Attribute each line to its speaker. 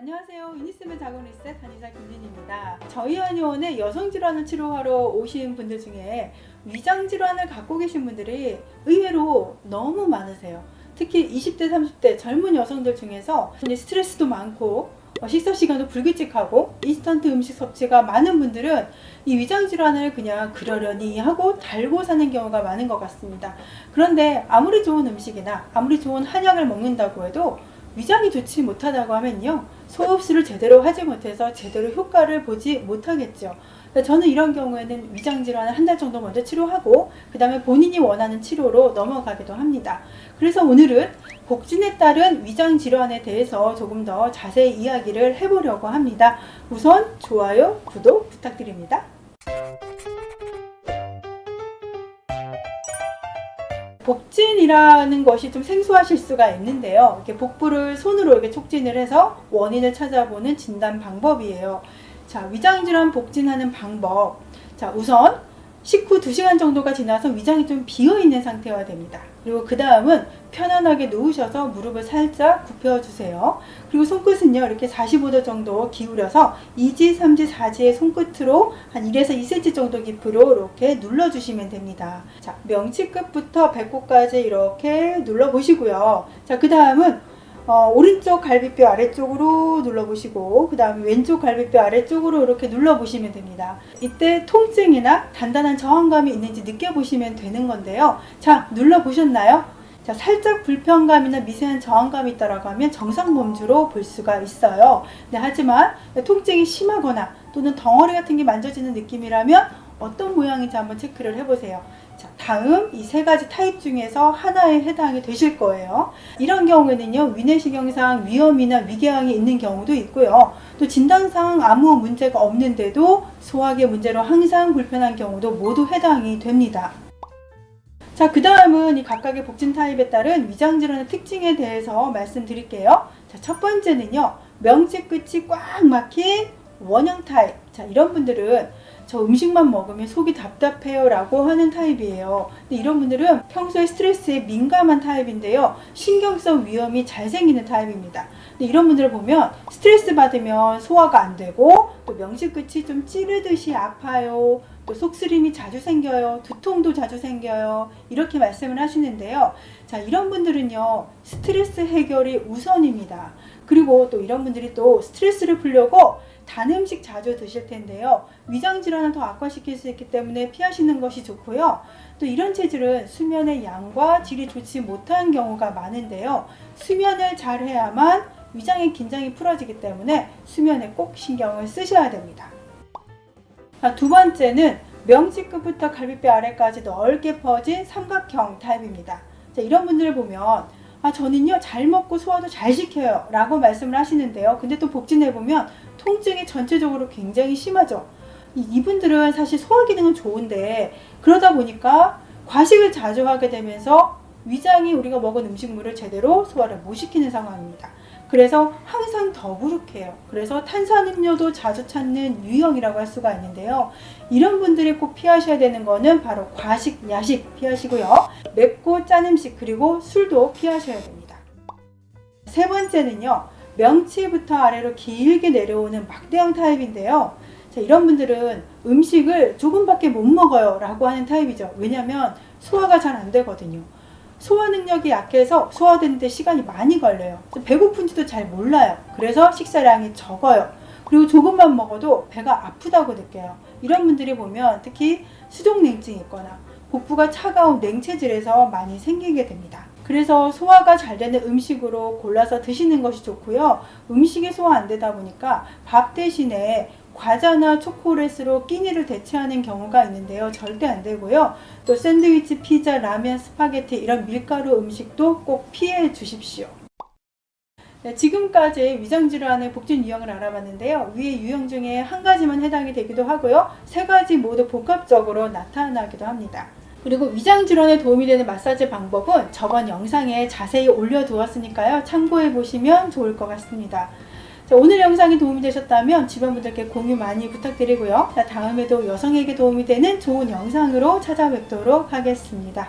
Speaker 1: 안녕하세요. 유니스의 작은 리셋 한의사 김진입니다. 저희 한의원에 여성질환을 치료하러 오신 분들 중에 위장질환을 갖고 계신 분들이 의외로 너무 많으세요. 특히 20대, 30대 젊은 여성들 중에서 스트레스도 많고 식사 시간도 불규칙하고 인스턴트 음식 섭취가 많은 분들은 이 위장질환을 그냥 그러려니 하고 달고 사는 경우가 많은 것 같습니다. 그런데 아무리 좋은 음식이나 아무리 좋은 한약을 먹는다고 해도 위장이 좋지 못하다고 하면요, 소흡수를 제대로 하지 못해서 제대로 효과를 보지 못하겠죠. 저는 이런 경우에는 위장질환을 한 달 정도 먼저 치료하고 그 다음에 본인이 원하는 치료로 넘어가기도 합니다. 그래서 오늘은 복진에 따른 위장질환에 대해서 조금 더 자세히 이야기를 해보려고 합니다. 우선 좋아요, 구독 부탁드립니다. 복진이라는 것이 좀 생소하실 수가 있는데요. 이렇게 복부를 손으로 이렇게 촉진을 해서 원인을 찾아보는 진단 방법이에요. 자, 위장질환 복진하는 방법. 자, 우선 식후 2시간 정도가 지나서 위장이 좀 비어있는 상태가 됩니다. 그리고 그 다음은 편안하게 누우셔서 무릎을 살짝 굽혀주세요. 그리고 손끝은요, 이렇게 45도 정도 기울여서 2지, 3지, 4지의 손끝으로 한 1에서 2cm 정도 깊이로 이렇게 눌러주시면 됩니다. 자, 명치끝부터 배꼽까지 이렇게 눌러보시고요. 자, 그 다음은 오른쪽 갈비뼈 아래쪽으로 눌러보시고 그 다음에 왼쪽 갈비뼈 아래쪽으로 이렇게 눌러보시면 됩니다. 이때 통증이나 단단한 저항감이 있는지 느껴보시면 되는 건데요. 자, 눌러보셨나요? 자, 살짝 불편감이나 미세한 저항감이 있다라고 하면 정상범주로 볼 수가 있어요. 네, 하지만 통증이 심하거나 또는 덩어리 같은 게 만져지는 느낌이라면 어떤 모양인지 한번 체크를 해보세요. 자, 다음 이 3가지 타입 중에서 하나에 해당이 되실 거예요. 이런 경우에는요, 위내시경상 위염이나 위궤양이 있는 경우도 있고요. 또 진단상 아무 문제가 없는데도 소화기 문제로 항상 불편한 경우도 모두 해당이 됩니다. 자, 그 다음은 이 각각의 복진 타입에 따른 위장질환의 특징에 대해서 말씀드릴게요. 자, 첫 번째는요, 명치 끝이 꽉 막힌 원형 타입. 자, 이런 분들은 저 음식만 먹으면 속이 답답해요 라고 하는 타입이에요. 근데 이런 분들은 평소에 스트레스에 민감한 타입인데요, 신경성 위염이 잘 생기는 타입입니다. 근데 이런 분들을 보면 스트레스 받으면 소화가 안 되고 또 명치 끝이 좀 찌르듯이 아파요, 또 속쓰림이 자주 생겨요, 두통도 자주 생겨요, 이렇게 말씀을 하시는데요. 자, 이런 분들은요, 스트레스 해결이 우선입니다. 그리고 또 이런 분들이 또 스트레스를 풀려고 단 음식 자주 드실 텐데요, 위장질환을 더 악화시킬 수 있기 때문에 피하시는 것이 좋고요. 또 이런 체질은 수면의 양과 질이 좋지 못한 경우가 많은데요, 수면을 잘 해야만 위장의 긴장이 풀어지기 때문에 수면에 꼭 신경을 쓰셔야 됩니다. 자, 두 번째는 명치끝부터 갈비뼈 아래까지 넓게 퍼진 삼각형 타입입니다. 자, 이런 분들을 보면 저는요, 잘 먹고 소화도 잘 시켜요 라고 말씀을 하시는데요, 근데 또 복진해보면 통증이 전체적으로 굉장히 심하죠. 이분들은 사실 소화 기능은 좋은데 그러다 보니까 과식을 자주 하게 되면서 위장이 우리가 먹은 음식물을 제대로 소화를 못 시키는 상황입니다. 그래서 항상 더부룩해요. 그래서 탄산음료도 자주 찾는 유형이라고 할 수가 있는데요, 이런 분들이 꼭 피하셔야 되는 거는 바로 과식, 야식 피하시고요, 맵고 짠 음식 그리고 술도 피하셔야 됩니다. 세 번째는요, 명치부터 아래로 길게 내려오는 막대형 타입인데요, 자, 이런 분들은 음식을 조금밖에 못 먹어요 라고 하는 타입이죠. 왜냐하면 소화가 잘 안 되거든요. 소화 능력이 약해서 소화되는데 시간이 많이 걸려요. 배고픈지도 잘 몰라요. 그래서 식사량이 적어요. 그리고 조금만 먹어도 배가 아프다고 느껴요. 이런 분들이 보면 특히 수족냉증이 있거나 복부가 차가운 냉체질에서 많이 생기게 됩니다. 그래서 소화가 잘 되는 음식으로 골라서 드시는 것이 좋고요. 음식이 소화 안 되다 보니까 밥 대신에 과자나 초콜릿으로 끼니를 대체하는 경우가 있는데요, 절대 안 되고요. 또 샌드위치, 피자, 라면, 스파게티 이런 밀가루 음식도 꼭 피해 주십시오. 네, 지금까지 위장질환의 복진 유형을 알아봤는데요, 위의 유형 중에 한 가지만 해당이 되기도 하고요, 3가지 모두 복합적으로 나타나기도 합니다. 그리고 위장질환에 도움이 되는 마사지 방법은 저번 영상에 자세히 올려두었으니까요, 참고해 보시면 좋을 것 같습니다. 자, 오늘 영상이 도움이 되셨다면 주변 분들께 공유 많이 부탁드리고요. 자, 다음에도 여성에게 도움이 되는 좋은 영상으로 찾아뵙도록 하겠습니다.